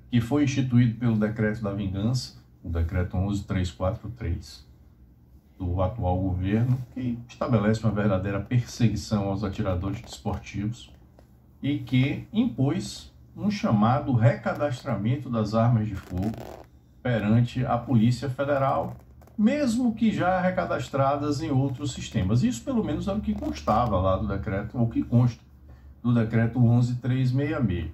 que foi instituído pelo Decreto da Vingança, o Decreto 11.343, do atual governo, que estabelece uma verdadeira perseguição aos atiradores desportivos e que impôs um chamado recadastramento das armas de fogo perante a Polícia Federal, mesmo que já recadastradas em outros sistemas. Isso, pelo menos, era o que constava lá do decreto, ou que consta do decreto 11.366.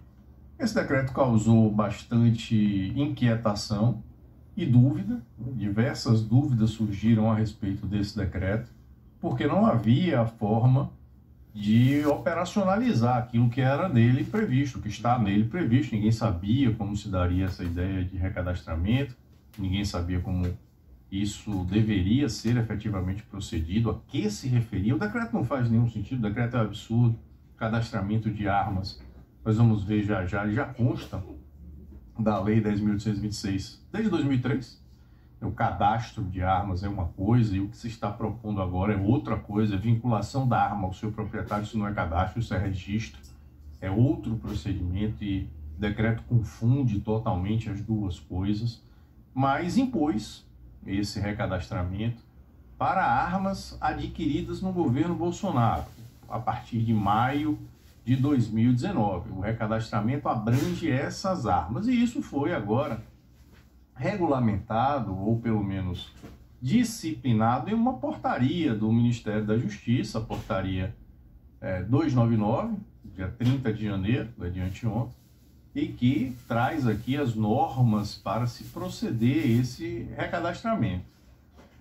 Esse decreto causou bastante inquietação e dúvida. Diversas dúvidas surgiram a respeito desse decreto, porque não havia a forma de operacionalizar aquilo que era nele previsto, que está nele previsto. Ninguém sabia como se daria essa ideia de recadastramento, ninguém sabia como isso deveria ser efetivamente procedido, a que se referia. O decreto não faz nenhum sentido, o decreto é absurdo. Cadastramento de armas, nós vamos ver já já, ele já consta da Lei 10.826 desde 2003. O cadastro de armas é uma coisa e o que se está propondo agora é outra coisa. A vinculação da arma ao seu proprietário, isso não é cadastro, isso é registro, é outro procedimento, e o decreto confunde totalmente as duas coisas, mas impôs esse recadastramento para armas adquiridas no governo Bolsonaro a partir de maio de 2019. O recadastramento abrange essas armas, e isso foi agora regulamentado, ou pelo menos disciplinado, em uma portaria do Ministério da Justiça, a portaria 299, dia 30 de janeiro, de anteontem, e que traz aqui as normas para se proceder a esse recadastramento.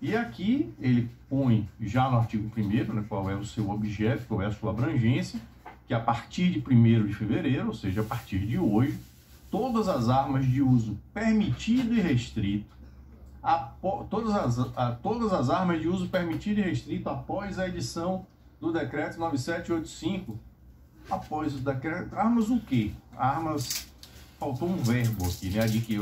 E aqui ele põe já no artigo 1º, né, qual é o seu objeto, qual é a sua abrangência, que a partir de 1º de fevereiro, ou seja, a partir de hoje, todas as armas de uso permitido e restrito, todas as armas de uso permitido e restrito após a edição do decreto 9785, após o decreto, armas o quê? Armas, faltou um verbo aqui, né? De que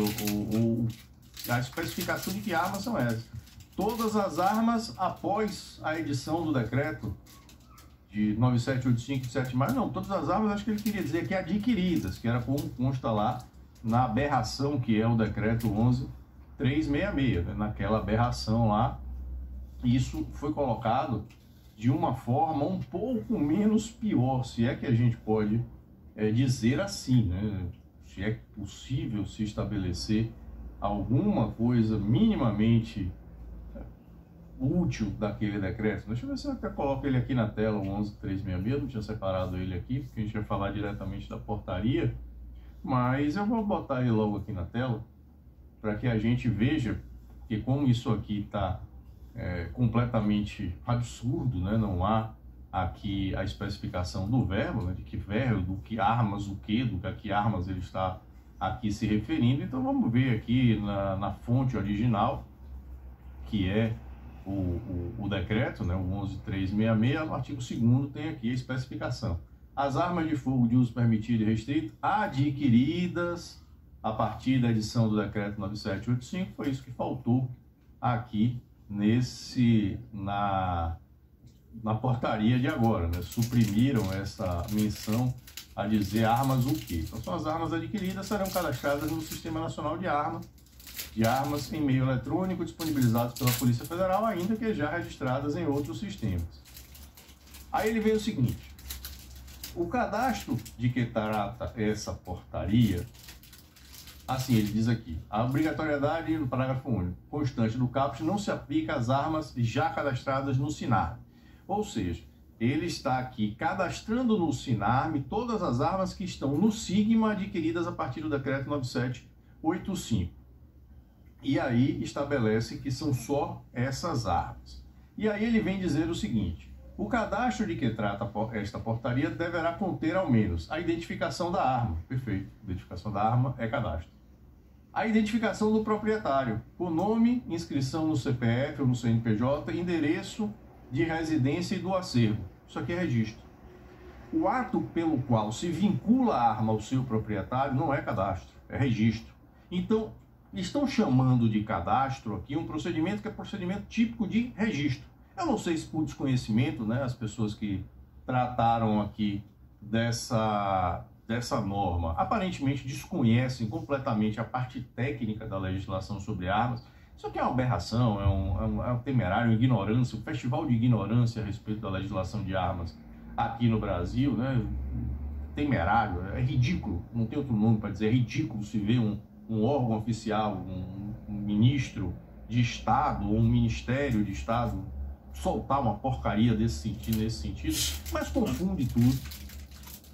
a especificação de que armas são essas. Todas as armas após a edição do decreto de 9785 de 7 de maio, não, todas as armas, acho que ele queria dizer que adquiridas, que era como consta lá na aberração que é o decreto 11.366, né? Naquela aberração lá, isso foi colocado de uma forma um pouco menos pior, se é que a gente pode dizer assim, né? Se é possível se estabelecer alguma coisa minimamente útil daquele decreto. Deixa eu ver se eu até coloco ele aqui na tela, o 11.366, eu não tinha separado ele aqui, porque a gente vai falar diretamente da portaria, mas eu vou botar ele logo aqui na tela, para que a gente veja que como isso aqui está completamente absurdo, né? Não há aqui a especificação do verbo, né? De que verbo, do que armas, o que, do que a que armas ele está aqui se referindo. Então vamos ver aqui na fonte original, que é o decreto, né? O 11.366, no artigo 2º tem aqui a especificação. As armas de fogo de uso permitido e restrito adquiridas a partir da edição do decreto 9785, foi isso que faltou aqui na portaria de agora, né? Suprimiram essa menção a dizer armas o quê? Então são as armas adquiridas, serão cadastradas no Sistema Nacional de Armas em meio eletrônico disponibilizados pela Polícia Federal, ainda que já registradas em outros sistemas. Aí ele vem o seguinte: o cadastro de que trata essa portaria, assim ele diz aqui, a obrigatoriedade no parágrafo único constante do caput não se aplica às armas já cadastradas no SINARM. Ou seja, ele está aqui cadastrando no SINARM todas as armas que estão no SIGMA adquiridas a partir do decreto 9785. E aí estabelece que são só essas armas. E aí ele vem dizer o seguinte: o cadastro de que trata esta portaria deverá conter ao menos a identificação da arma. Perfeito, identificação da arma é cadastro. A identificação do proprietário, o nome, inscrição no CPF ou no CNPJ, endereço de residência e do acervo. Isso aqui é registro. O ato pelo qual se vincula a arma ao seu proprietário não é cadastro, é registro. Então, estão chamando de cadastro aqui um procedimento que é procedimento típico de registro. Eu não sei se por desconhecimento, né, as pessoas que trataram aqui dessa norma aparentemente desconhecem completamente a parte técnica da legislação sobre armas. Isso aqui é uma aberração, é um temerário, uma ignorância, um festival de ignorância a respeito da legislação de armas aqui no Brasil, né? Temerário, é ridículo, não tem outro nome para dizer, é ridículo se ver um órgão oficial, um ministro de Estado ou um ministério de Estado soltar uma porcaria nesse sentido, mas confunde tudo.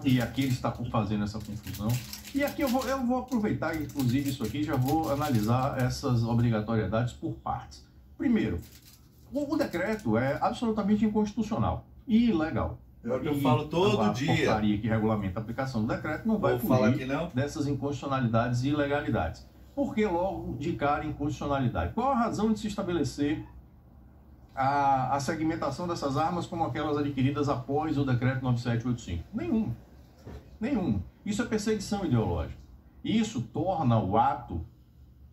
E aqui ele está fazendo essa confusão. E aqui eu vou aproveitar, inclusive, isso aqui, já vou analisar essas obrigatoriedades por partes. Primeiro, o decreto é absolutamente inconstitucional e ilegal. É o que eu falo todo dia. A portaria que regulamenta a aplicação do decreto não vai fugir dessas inconstitucionalidades e ilegalidades. Por que logo de cara inconstitucionalidade? Qual a razão de se estabelecer a segmentação dessas armas como aquelas adquiridas após o decreto 9785? Nenhum. Isso é perseguição ideológica. Isso torna o ato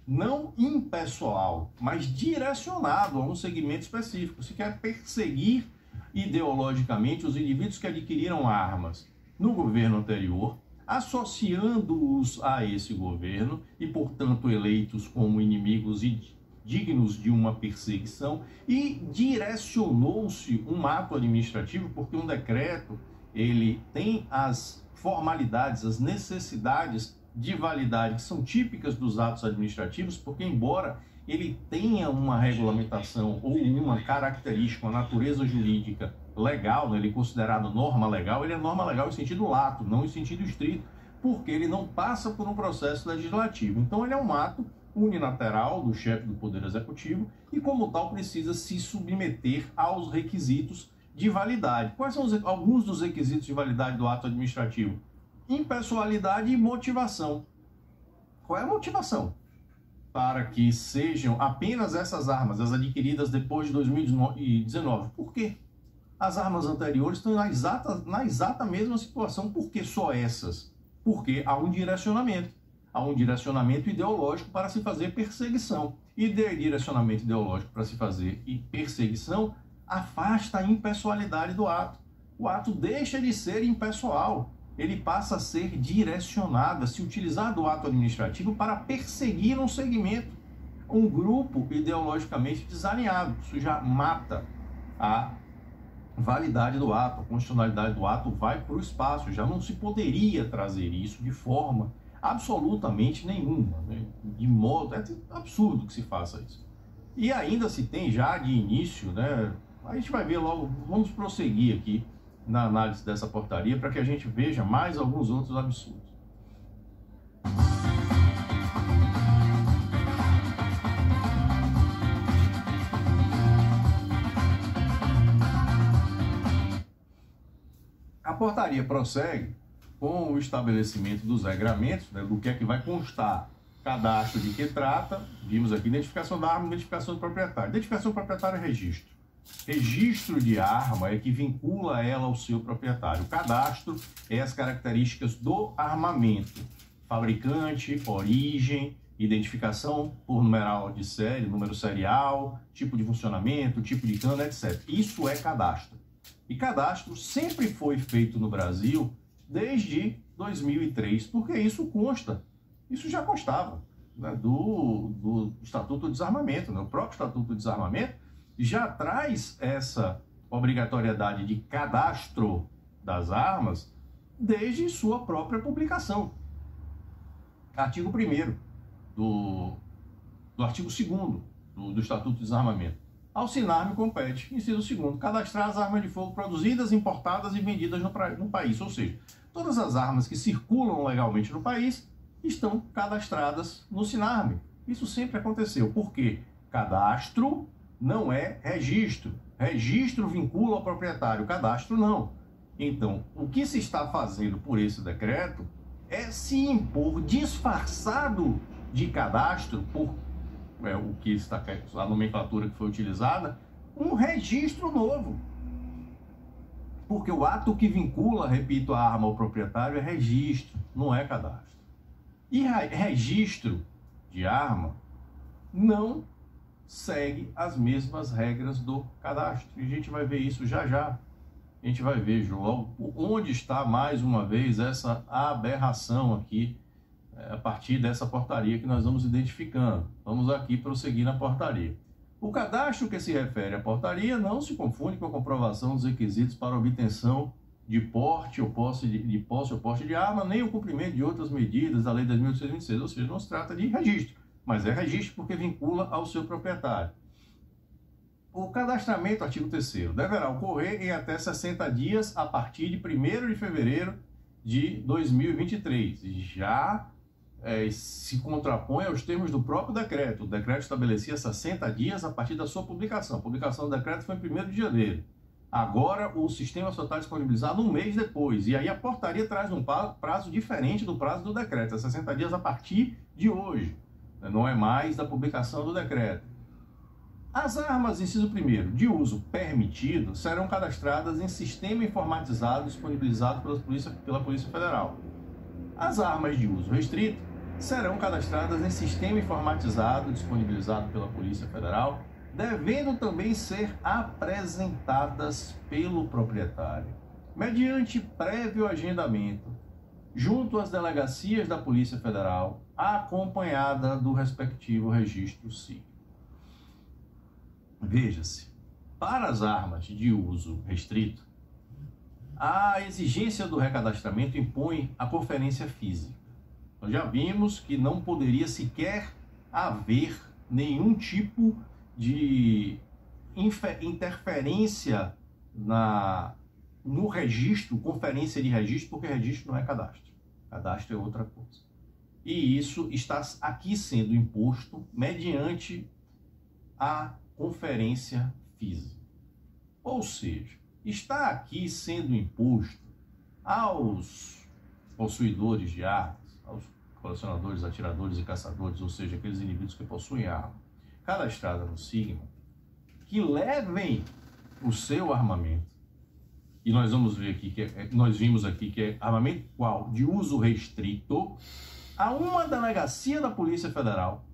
não impessoal, mas direcionado a um segmento específico. Se quer perseguir ideologicamente os indivíduos que adquiriram armas no governo anterior, associando-os a esse governo e, portanto, eleitos como inimigos e dignos de uma perseguição, e direcionou-se um ato administrativo, porque um decreto ele tem as formalidades, as necessidades de validade que são típicas dos atos administrativos, porque embora ele tenha uma regulamentação ou uma característica, uma natureza jurídica legal, né, ele é considerado norma legal, ele é norma legal em sentido lato, não em sentido estrito, porque ele não passa por um processo legislativo. Então ele é um ato unilateral do chefe do Poder Executivo e, como tal, precisa se submeter aos requisitos de validade. Quais são alguns dos requisitos de validade do ato administrativo? Impessoalidade e motivação. Qual é a motivação? Para que sejam apenas essas armas, as adquiridas depois de 2019. Por quê? As armas anteriores estão na exata mesma situação. Por que só essas? Porque há um direcionamento. Há um direcionamento ideológico para se fazer perseguição. E de direcionamento ideológico para se fazer perseguição afasta a impessoalidade do ato. O ato deixa de ser impessoal. Ele passa a ser direcionado, a se utilizar do ato administrativo para perseguir um segmento, um grupo ideologicamente desalinhado. Isso já mata a validade do ato, a constitucionalidade do ato vai para o espaço. Já não se poderia trazer isso de forma absolutamente nenhuma, né? De modo, é absurdo que se faça isso. E ainda se tem já de início, né? A gente vai ver logo, vamos prosseguir aqui na análise dessa portaria para que a gente veja mais alguns outros absurdos. A portaria prossegue com o estabelecimento dos regramentos, né, do que é que vai constar, cadastro de que trata, vimos aqui identificação da arma, identificação do proprietário. Identificação do proprietário é registro. Registro de arma é que vincula ela ao seu proprietário. O cadastro é as características do armamento. Fabricante, origem, identificação por numeral de série, número serial, tipo de funcionamento, tipo de cano, etc. Isso é cadastro. E cadastro sempre foi feito no Brasil desde 2003, porque isso consta. Isso já constava, né, do Estatuto de Desarmamento, né? O próprio Estatuto de Desarmamento já traz essa obrigatoriedade de cadastro das armas desde sua própria publicação. Artigo 1º do artigo 2º do Estatuto de Desarmamento. Ao SINARM compete, inciso 2º, cadastrar as armas de fogo produzidas, importadas e vendidas no país. Ou seja, todas as armas que circulam legalmente no país estão cadastradas no SINARM. Isso sempre aconteceu. Por quê? Cadastro não é registro. Registro vincula ao proprietário, cadastro não. Então, o que se está fazendo por esse decreto é se impor disfarçado de cadastro, por o que está, a nomenclatura que foi utilizada, um registro novo. Porque o ato que vincula, repito, a arma ao proprietário é registro, não é cadastro. E registro de arma não segue as mesmas regras do cadastro. E a gente vai ver isso já já. a gente vai ver, João, onde está mais uma vez essa aberração aqui, a partir dessa portaria que nós vamos identificando. Vamos aqui prosseguir na portaria. O cadastro que se refere à portaria não se confunde com a comprovação dos requisitos para obtenção de porte ou posse de arma, nem o cumprimento de outras medidas da Lei 10.826, ou seja, não se trata de registro, mas é registro porque vincula ao seu proprietário. O cadastramento, artigo 3º, deverá ocorrer em até 60 dias a partir de 1º de fevereiro de 2023. Já se contrapõe aos termos do próprio decreto. O decreto estabelecia 60 dias a partir da sua publicação. A publicação do decreto foi em 1º de janeiro. Agora o sistema só está disponibilizado um mês depois. E aí a portaria traz um prazo diferente do prazo do decreto. É 60 dias a partir de hoje. Não é mais da publicação do decreto. As armas, inciso 1º, de uso permitido, serão cadastradas em sistema informatizado disponibilizado pela Polícia Federal. As armas de uso restrito serão cadastradas em sistema informatizado disponibilizado pela Polícia Federal, devendo também ser apresentadas pelo proprietário, mediante prévio agendamento, junto às delegacias da Polícia Federal, acompanhada do respectivo registro civil. Veja-se, para as armas de uso restrito, a exigência do recadastramento impõe a conferência física. Nós já vimos que não poderia sequer haver nenhum tipo de interferência no registro, conferência de registro, porque registro não é cadastro. Cadastro é outra coisa. E isso está aqui sendo imposto mediante a conferência física. Ou seja, está aqui sendo imposto aos possuidores de armas, aos colecionadores, atiradores e caçadores, ou seja, aqueles indivíduos que possuem arma cadastrada no Sigma, que levem o seu armamento, e nós vamos ver aqui nós vimos aqui que é armamento qual de uso restrito, a uma delegacia da Polícia Federal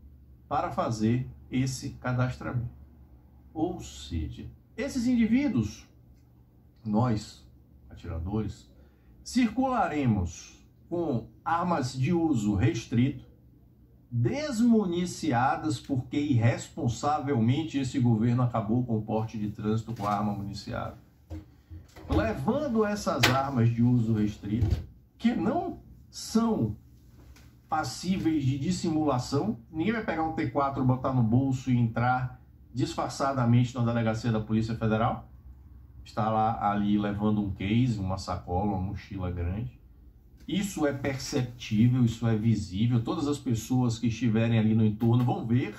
para fazer esse cadastramento. Ou seja, esses indivíduos, nós, atiradores, circularemos com armas de uso restrito, desmuniciadas porque irresponsavelmente esse governo acabou com o porte de trânsito com arma municiada. Levando essas armas de uso restrito, que não são passíveis de dissimulação, ninguém vai pegar um T4, botar no bolso e entrar disfarçadamente na delegacia da Polícia Federal, está lá ali levando um case, uma sacola, uma mochila grande. Isso é perceptível, isso é visível. Todas as pessoas que estiverem ali no entorno vão ver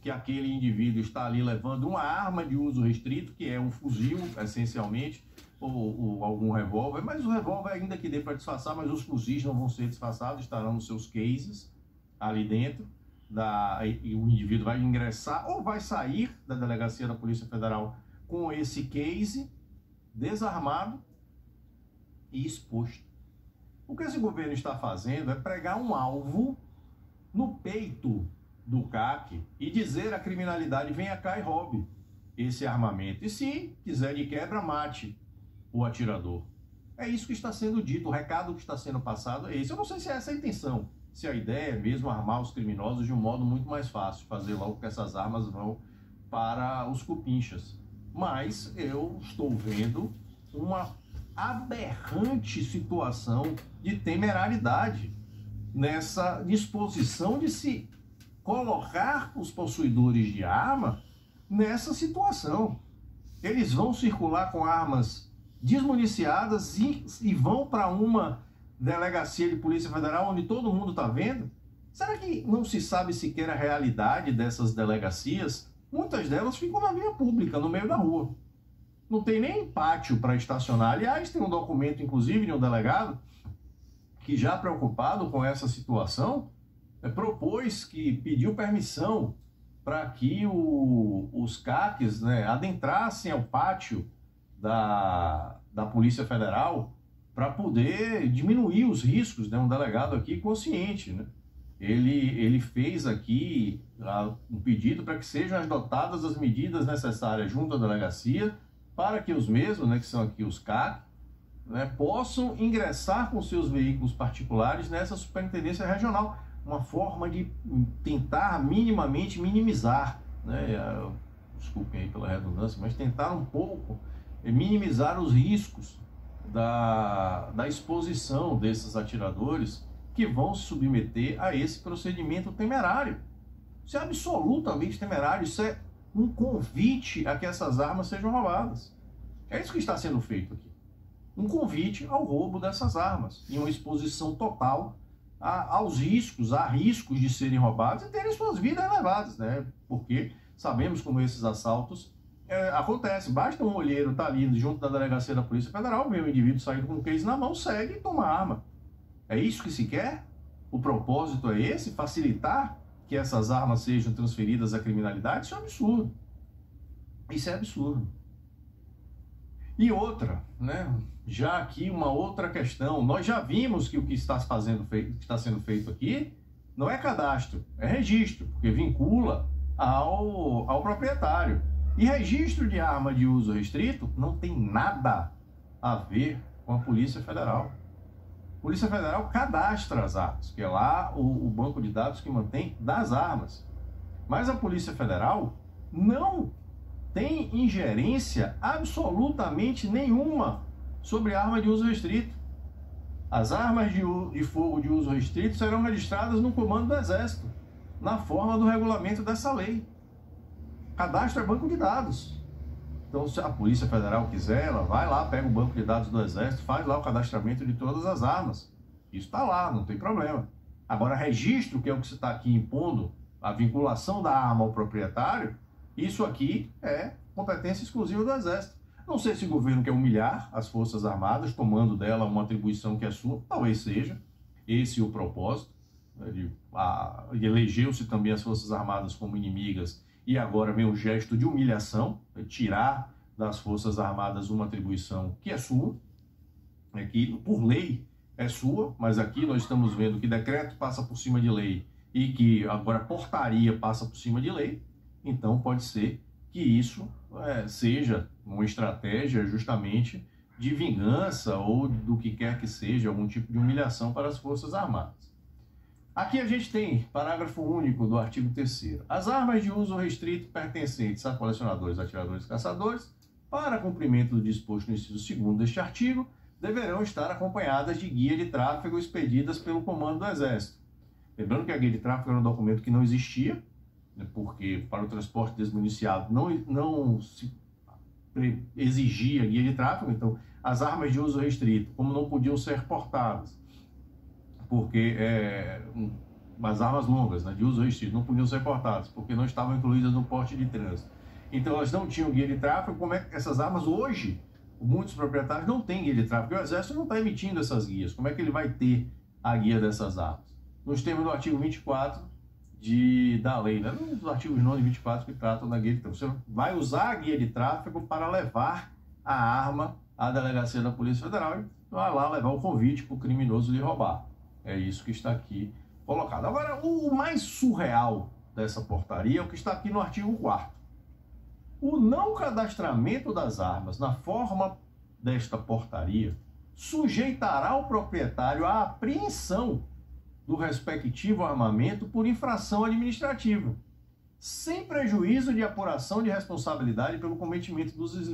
que aquele indivíduo está ali levando uma arma de uso restrito, que é um fuzil, essencialmente, ou algum revólver. Mas o revólver ainda que dê para disfarçar, mas os fuzis não vão ser disfarçados, estarão nos seus cases ali dentro. E o indivíduo vai ingressar ou vai sair da delegacia da Polícia Federal com esse case desarmado e exposto. O que esse governo está fazendo é pregar um alvo no peito do CAC e dizer à criminalidade: venha cá e roube esse armamento. E se quiser de quebra, mate o atirador. É isso que está sendo dito, o recado que está sendo passado é esse. Eu não sei se é essa a intenção, se a ideia é mesmo armar os criminosos de um modo muito mais fácil, fazer logo que essas armas vão para os cupinchas. Mas eu estou vendo uma aberrante situação de temerariedade nessa disposição de se colocar os possuidores de arma nessa situação. Eles vão circular com armas desmuniciadas e vão para uma delegacia de Polícia Federal onde todo mundo está vendo? Será que não se sabe sequer a realidade dessas delegacias? Muitas delas ficam na via pública, no meio da rua. Não tem nem pátio para estacionar. Aliás, tem um documento, inclusive, de um delegado que, já preocupado com essa situação, pediu permissão para que os CACs adentrassem ao pátio da Polícia Federal para poder diminuir os riscos. Um delegado aqui consciente, ele fez aqui um pedido para que sejam adotadas as medidas necessárias junto à delegacia para que os mesmos, né, que são aqui os CAC, né, possam ingressar com seus veículos particulares nessa superintendência regional. Uma forma de tentar minimamente minimizar, né, desculpem aí pela redundância, mas tentar um pouco minimizar os riscos da exposição desses atiradores que vão se submeter a esse procedimento temerário. Isso é absolutamente temerário, isso é um convite a que essas armas sejam roubadas. É isso que está sendo feito aqui. Um convite ao roubo dessas armas, e uma exposição total aos riscos, a riscos de serem roubados e terem suas vidas levadas, né? Porque sabemos como esses assaltos acontecem. Basta um olheiro estar ali junto da delegacia da Polícia Federal, ver o indivíduo saindo com um case na mão, segue e toma a arma. É isso que se quer? O propósito é esse? Facilitar que essas armas sejam transferidas à criminalidade? Isso é absurdo. Isso é absurdo. E outra, né? Já aqui uma outra questão. Nós já vimos que o que está sendo feito aqui não é cadastro, é registro, porque vincula ao proprietário. E registro de arma de uso restrito não tem nada a ver com a Polícia Federal. A Polícia Federal cadastra as armas, que é lá o banco de dados que mantém das armas. Mas a Polícia Federal não tem ingerência absolutamente nenhuma sobre arma de uso restrito. As armas de fogo de uso restrito serão registradas no comando do Exército, na forma do regulamento dessa lei. Cadastro é banco de dados. Então, se a Polícia Federal quiser, ela vai lá, pega o banco de dados do Exército, faz lá o cadastramento de todas as armas. Isso está lá, não tem problema. Agora, registro, que é o que você está aqui impondo, a vinculação da arma ao proprietário, isso aqui é competência exclusiva do Exército. Não sei se o governo quer humilhar as Forças Armadas, tomando dela uma atribuição que é sua, talvez seja esse o propósito. Elegeu-se também as Forças Armadas como inimigas e agora vem o gesto de humilhação, tirar das Forças Armadas uma atribuição que é sua, que por lei é sua, mas aqui nós estamos vendo que decreto passa por cima de lei e que agora portaria passa por cima de lei. Então pode ser que isso seja uma estratégia justamente de vingança ou do que quer que seja, algum tipo de humilhação para as Forças Armadas. Aqui a gente tem parágrafo único do artigo 3º. As armas de uso restrito pertencentes a colecionadores, atiradores e caçadores, para cumprimento do disposto no inciso 2º deste artigo, deverão estar acompanhadas de guia de tráfego expedidas pelo Comando do Exército. Lembrando que a guia de tráfego era um documento que não existia, porque para o transporte desmuniciado não se exigia guia de tráfego, então as armas de uso restrito, como não podiam ser portadas, porque as armas longas, né, de uso restrito, não podiam ser portadas, porque não estavam incluídas no porte de trânsito. Então elas não tinham guia de tráfego. Como é que essas armas hoje, muitos proprietários não têm guia de tráfego, e o Exército não está emitindo essas guias. Como é que ele vai ter a guia dessas armas? Nos termos do artigo 24 da lei, né? Nos artigos 9 e 24 que tratam da guia de tráfego. Você vai usar a guia de tráfego para levar a arma à delegacia da Polícia Federal e vai lá levar o convite para o criminoso de roubar. É isso que está aqui colocado. Agora, o mais surreal dessa portaria é o que está aqui no artigo 4º. O não cadastramento das armas na forma desta portaria sujeitará o proprietário à apreensão do respectivo armamento por infração administrativa, sem prejuízo de apuração de responsabilidade pelo cometimento dos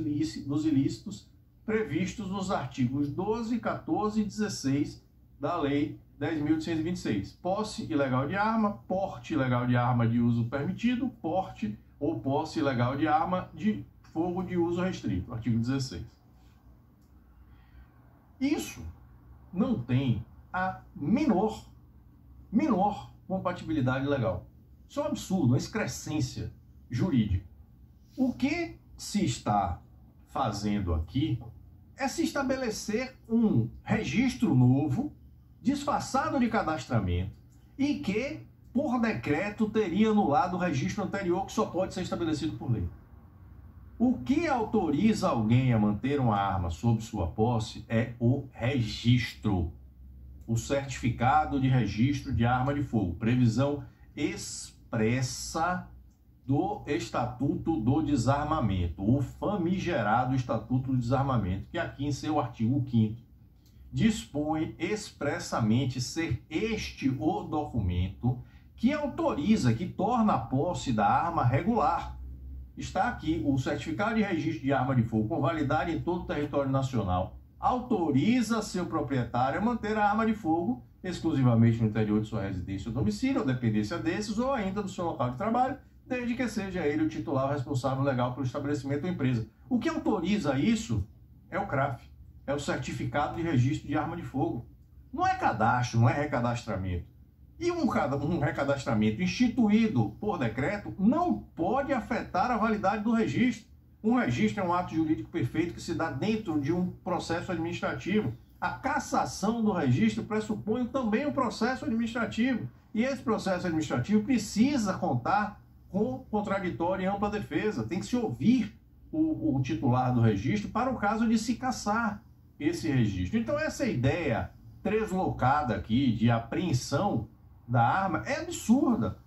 ilícitos previstos nos artigos 12, 14 e 16 da Lei 10.826. Posse ilegal de arma, porte ilegal de arma de uso permitido, porte ou posse ilegal de arma de fogo de uso restrito, artigo 16. Isso não tem a menor compatibilidade legal. Isso é um absurdo, uma excrescência jurídica. O que se está fazendo aqui é se estabelecer um registro novo, disfarçado de cadastramento, e que, por decreto, teria anulado o registro anterior, que só pode ser estabelecido por lei. O que autoriza alguém a manter uma arma sob sua posse é o registro, o certificado de registro de arma de fogo, previsão expressa do Estatuto do Desarmamento, o famigerado Estatuto do Desarmamento, que aqui em seu artigo 5º dispõe expressamente ser este o documento que autoriza, que torna a posse da arma regular. Está aqui o certificado de registro de arma de fogo com validade em todo o território nacional, autoriza seu proprietário a manter a arma de fogo exclusivamente no interior de sua residência ou domicílio, ou dependência desses, ou ainda do seu local de trabalho, desde que seja ele o titular ou responsável legal pelo estabelecimento ou empresa. O que autoriza isso é o CRAF, é o Certificado de Registro de Arma de Fogo. Não é cadastro, não é recadastramento. E um recadastramento instituído por decreto não pode afetar a validade do registro. Um registro é um ato jurídico perfeito que se dá dentro de um processo administrativo. A cassação do registro pressupõe também um processo administrativo. E esse processo administrativo precisa contar com contraditório e ampla defesa. Tem que se ouvir o titular do registro para o caso de se cassar esse registro. Então essa ideia translocada aqui de apreensão da arma é absurda.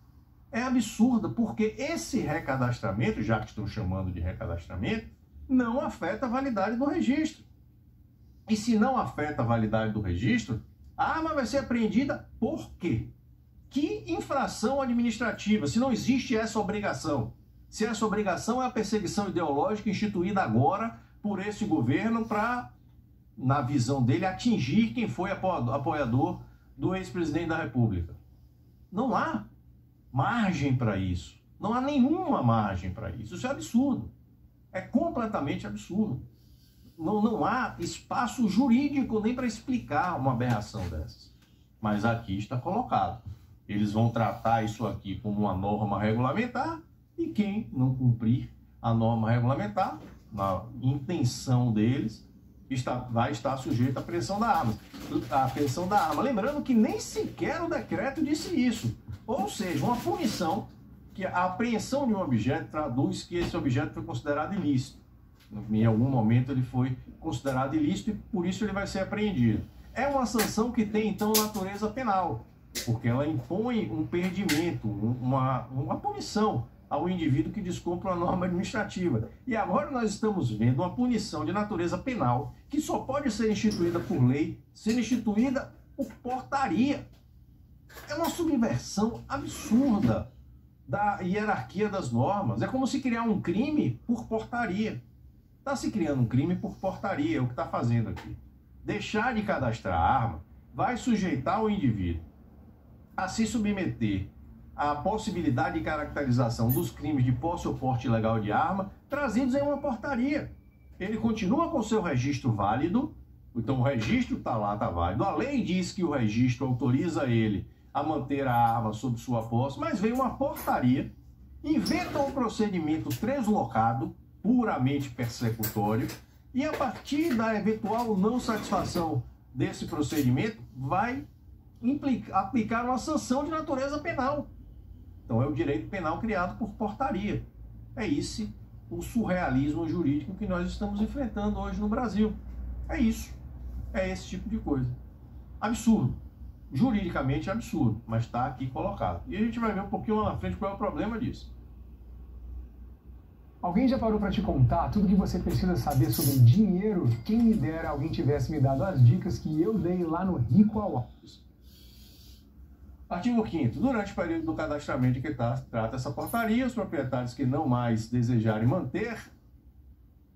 É absurda porque esse recadastramento, já que estão chamando de recadastramento, não afeta a validade do registro. E se não afeta a validade do registro, a arma vai ser apreendida por quê? Que infração administrativa, se não existe essa obrigação? Se essa obrigação é a perseguição ideológica instituída agora por esse governo para, na visão dele, atingir quem foi apoiador do ex-presidente da República. Não há margem para isso. Não há nenhuma margem para isso. Isso é absurdo. É completamente absurdo. Não há espaço jurídico nem para explicar uma aberração dessas. Mas aqui está colocado. Eles vão tratar isso aqui como uma norma regulamentar e quem não cumprir a norma regulamentar, na intenção deles, vai estar sujeito à apreensão da arma. Lembrando que nem sequer o decreto disse isso. Ou seja, uma punição que a apreensão de um objeto traduz que esse objeto foi considerado ilícito. Em algum momento ele foi considerado ilícito e por isso ele vai ser apreendido. É uma sanção que tem, então, natureza penal, porque ela impõe um perdimento, uma punição ao indivíduo que descumpre uma norma administrativa. E agora nós estamos vendo uma punição de natureza penal que só pode ser instituída por lei, sendo instituída por portaria. É uma subversão absurda da hierarquia das normas. É como se criar um crime por portaria. Está se criando um crime por portaria, é o que está fazendo aqui. Deixar de cadastrar a arma vai sujeitar o indivíduo a se submeter à possibilidade de caracterização dos crimes de posse ou porte ilegal de arma trazidos em uma portaria. Ele continua com seu registro válido, então o registro está lá, está válido. A lei diz que o registro autoriza ele a manter a arma sob sua posse, mas vem uma portaria, inventa um procedimento translocado, puramente persecutório, e a partir da eventual não satisfação desse procedimento, vai aplicar uma sanção de natureza penal. Então é o direito penal criado por portaria. É esse o surrealismo jurídico que nós estamos enfrentando hoje no Brasil. É isso. É esse tipo de coisa. Absurdo. Juridicamente absurdo, mas está aqui colocado. E a gente vai ver um pouquinho lá na frente qual é o problema disso. Alguém já parou para te contar tudo que você precisa saber sobre dinheiro? Quem me dera alguém tivesse me dado as dicas que eu dei lá no Rico Awards. Artigo 5º. Durante o período do cadastramento que trata essa portaria, os proprietários que não mais desejarem manter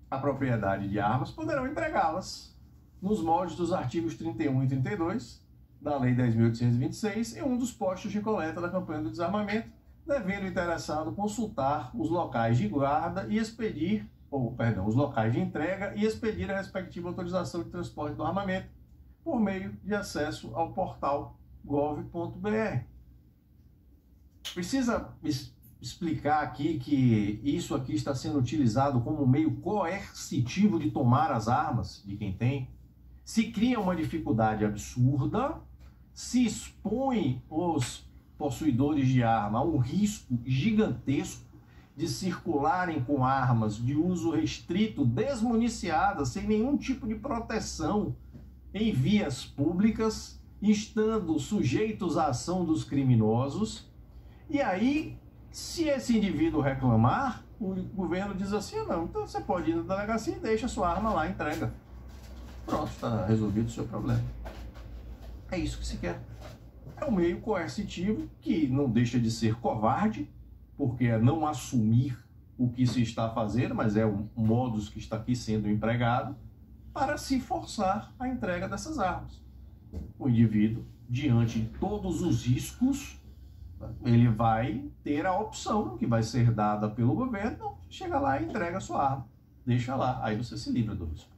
a propriedade de armas poderão entregá-las nos moldes dos artigos 31 e 32 da Lei 10.826 em um dos postos de coleta da campanha do desarmamento, devendo o interessado consultar os locais de guarda e expedir, os locais de entrega e expedir a respectiva autorização de transporte do armamento por meio de acesso ao portal gov.br. Precisa explicar aqui que isso aqui está sendo utilizado como meio coercitivo de tomar as armas de quem tem. Se cria uma dificuldade absurda, se expõe os possuidores de arma a um risco gigantesco de circularem com armas de uso restrito, desmuniciadas, sem nenhum tipo de proteção em vias públicas, estando sujeitos à ação dos criminosos. E aí Se esse indivíduo reclamar, o governo diz assim: não, então você pode ir na delegacia e deixa a sua arma lá, entrega. Pronto, está resolvido o seu problema. É isso que se quer. É um meio coercitivo que não deixa de ser covarde, porque é não assumir o que se está fazendo, mas é um modus que está aqui sendo empregado para se forçar a entrega dessas armas. O indivíduo, diante de todos os riscos, ele vai ter a opção que vai ser dada pelo governo, chega lá e entrega a sua arma, deixa lá, aí você se livra do risco.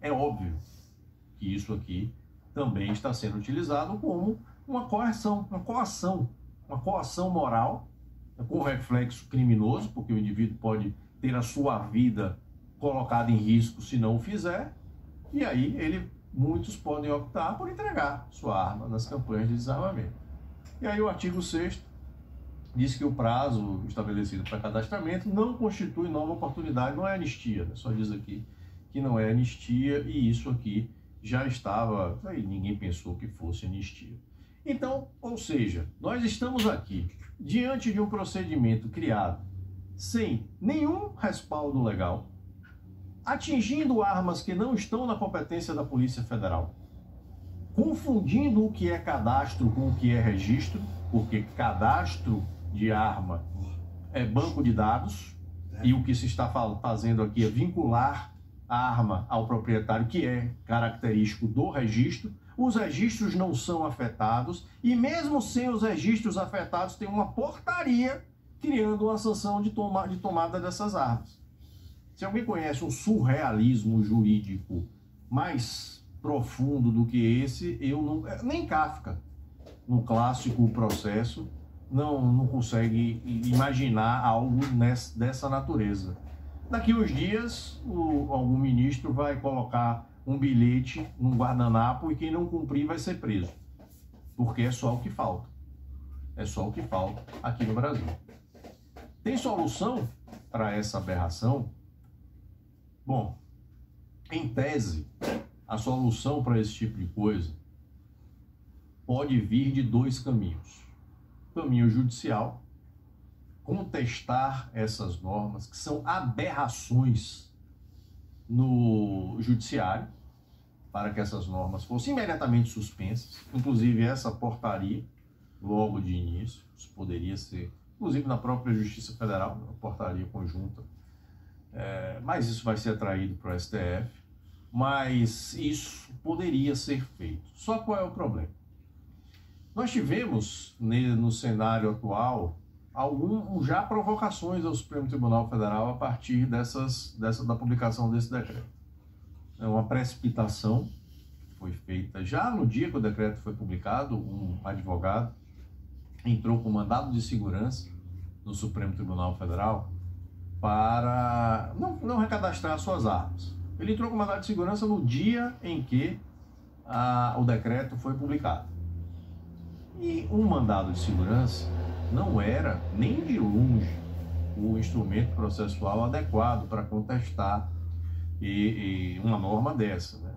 É óbvio que isso aqui também está sendo utilizado como uma coerção, uma coação moral, com reflexo criminoso, porque o indivíduo pode ter a sua vida colocada em risco se não o fizer, e aí muitos podem optar por entregar sua arma nas campanhas de desarmamento. E aí o artigo 6º diz que o prazo estabelecido para cadastramento não constitui nova oportunidade, não é anistia, né? Só diz aqui que não é anistia, e isso aqui já estava, aí ninguém pensou que fosse anistia. Então, ou seja, nós estamos aqui diante de um procedimento criado sem nenhum respaldo legal, atingindo armas que não estão na competência da Polícia Federal, confundindo o que é cadastro com o que é registro, porque cadastro de arma é banco de dados, e o que se está fazendo aqui é vincular a arma ao proprietário, que é característico do registro. Os registros não são afetados, e mesmo sem os registros afetados, tem uma portaria criando uma sanção de tomada dessas armas. Se alguém conhece um surrealismo jurídico mais profundo do que esse, eu não... Nem Kafka, no clássico Processo, não consegue imaginar algo dessa natureza. Daqui uns dias, algum ministro vai colocar um bilhete num guardanapo e quem não cumprir vai ser preso. Porque é só o que falta. É só o que falta aqui no Brasil. Tem solução para essa aberração? Bom, em tese, a solução para esse tipo de coisa pode vir de dois caminhos. Caminho judicial, contestar essas normas, que são aberrações no judiciário, para que essas normas fossem imediatamente suspensas. Inclusive essa portaria, logo de início, isso poderia ser, inclusive na própria Justiça Federal, uma portaria conjunta, mas isso vai ser atraído para o STF, mas isso poderia ser feito. Só qual é o problema? Nós tivemos, no cenário atual, já provocações ao Supremo Tribunal Federal a partir da publicação desse decreto. É uma precipitação que foi feita já no dia que o decreto foi publicado. Um advogado entrou com mandado de segurança no Supremo Tribunal Federal para não recadastrar suas armas. Ele entrou com mandado de segurança no dia em que o decreto foi publicado. E um mandado de segurança não era nem de longe o instrumento processual adequado para contestar uma norma dessa, né?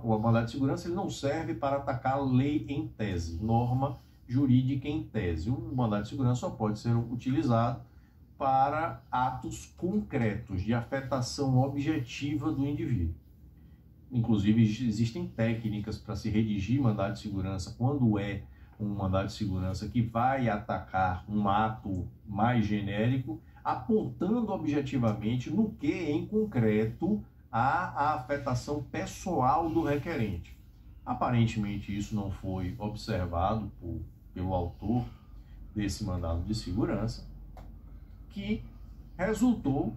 O mandado de segurança ele não serve para atacar lei em tese, norma jurídica em tese. O mandado de segurança só pode ser utilizado para atos concretos de afetação objetiva do indivíduo. Inclusive, existem técnicas para se redigir mandado de segurança quando é um mandado de segurança que vai atacar um ato mais genérico, apontando objetivamente no que, em concreto, há a afetação pessoal do requerente. Aparentemente, isso não foi observado pelo autor desse mandado de segurança, que resultou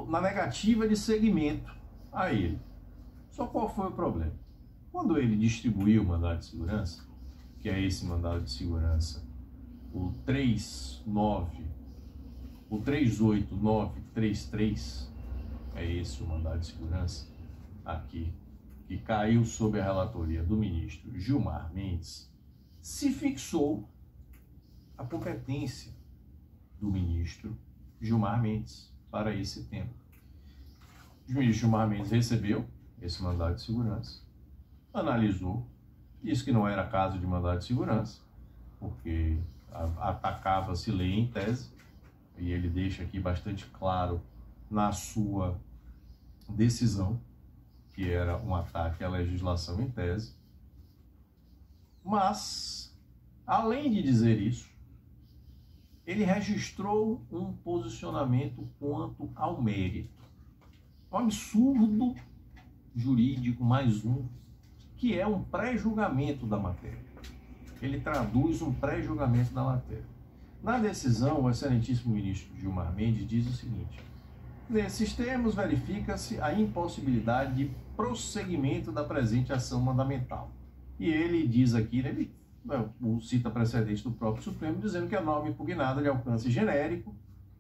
na negativa de seguimento a ele. Só qual foi o problema? Quando ele distribuiu o mandado de segurança, que é esse mandado de segurança, o 38933, é esse o mandado de segurança aqui, que caiu sob a relatoria do ministro Gilmar Mendes, se fixou a competência do ministro Gilmar Mendes para esse tema. O ministro Gilmar Mendes recebeu esse mandado de segurança, analisou, disse que não era caso de mandado de segurança, porque atacava-se lei em tese, e ele deixa aqui bastante claro na sua decisão que era um ataque à legislação em tese. Mas, além de dizer isso, ele registrou um posicionamento quanto ao mérito. Um absurdo jurídico, mais um, que é um pré-julgamento da matéria. Ele traduz um pré-julgamento da matéria. Na decisão, o excelentíssimo ministro Gilmar Mendes diz o seguinte: nesses termos, verifica-se a impossibilidade de prosseguimento da presente ação mandamental. E ele diz aqui, ele cita precedente do próprio Supremo, dizendo que a norma impugnada de alcance genérico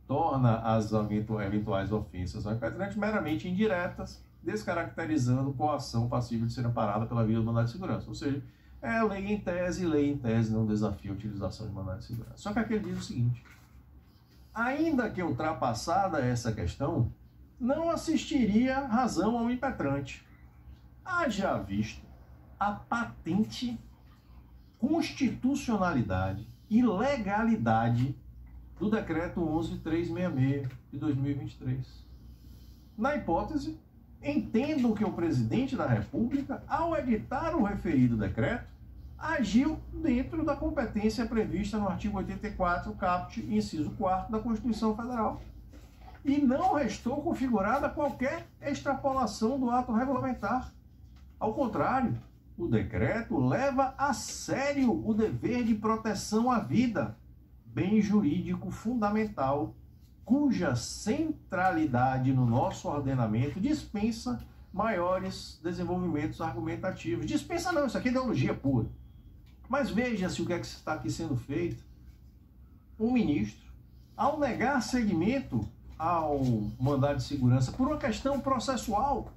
torna as eventuais ofensas ao impedrante meramente indiretas, descaracterizando coação passível de ser amparada pela via do mandado de segurança. Ou seja, é lei em tese não desafia a utilização de mandado de segurança. Só que aqui ele diz o seguinte: ainda que ultrapassada essa questão, não assistiria razão ao impetrante. Haja visto a patente constitucionalidade e legalidade do decreto 11.366 de 2023. Na hipótese, entendo que o presidente da República, ao editar o referido decreto, agiu dentro da competência prevista no artigo 84, caput, inciso 4 da Constituição Federal, e não restou configurada qualquer extrapolação do ato regulamentar. Ao contrário, o decreto leva a sério o dever de proteção à vida, bem jurídico fundamental, cuja centralidade no nosso ordenamento dispensa maiores desenvolvimentos argumentativos. Dispensa não, isso aqui é ideologia pura. Mas veja-se o que é que está aqui sendo feito. Um ministro, ao negar seguimento ao mandado de segurança por uma questão processual,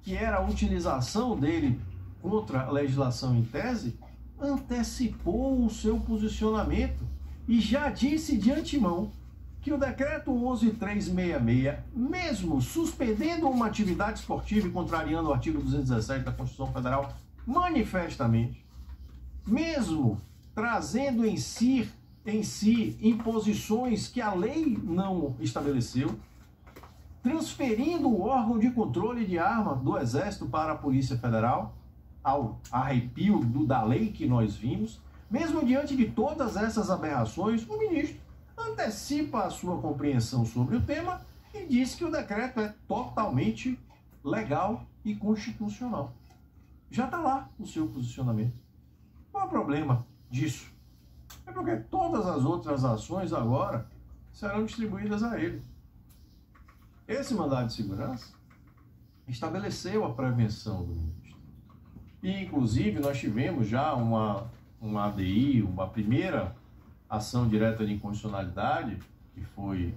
que era a utilização dele contra a legislação em tese, antecipou o seu posicionamento e já disse de antemão que o decreto 11.366, mesmo suspendendo uma atividade esportiva e contrariando o artigo 217 da Constituição Federal manifestamente, mesmo trazendo em si imposições que a lei não estabeleceu, transferindo o órgão de controle de arma do Exército para a Polícia Federal, ao arrepio da lei que nós vimos, mesmo diante de todas essas aberrações, o ministro antecipa a sua compreensão sobre o tema e diz que o decreto é totalmente legal e constitucional. Já está lá o seu posicionamento. Qual é o problema disso? É porque todas as outras ações agora serão distribuídas a ele. Esse mandado de segurança estabeleceu a prevenção do ministro. E, inclusive, nós tivemos já uma ADI, uma primeira ação direta de inconstitucionalidade, que foi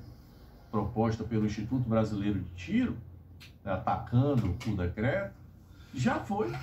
proposta pelo Instituto Brasileiro de Tiro, atacando o decreto, já foi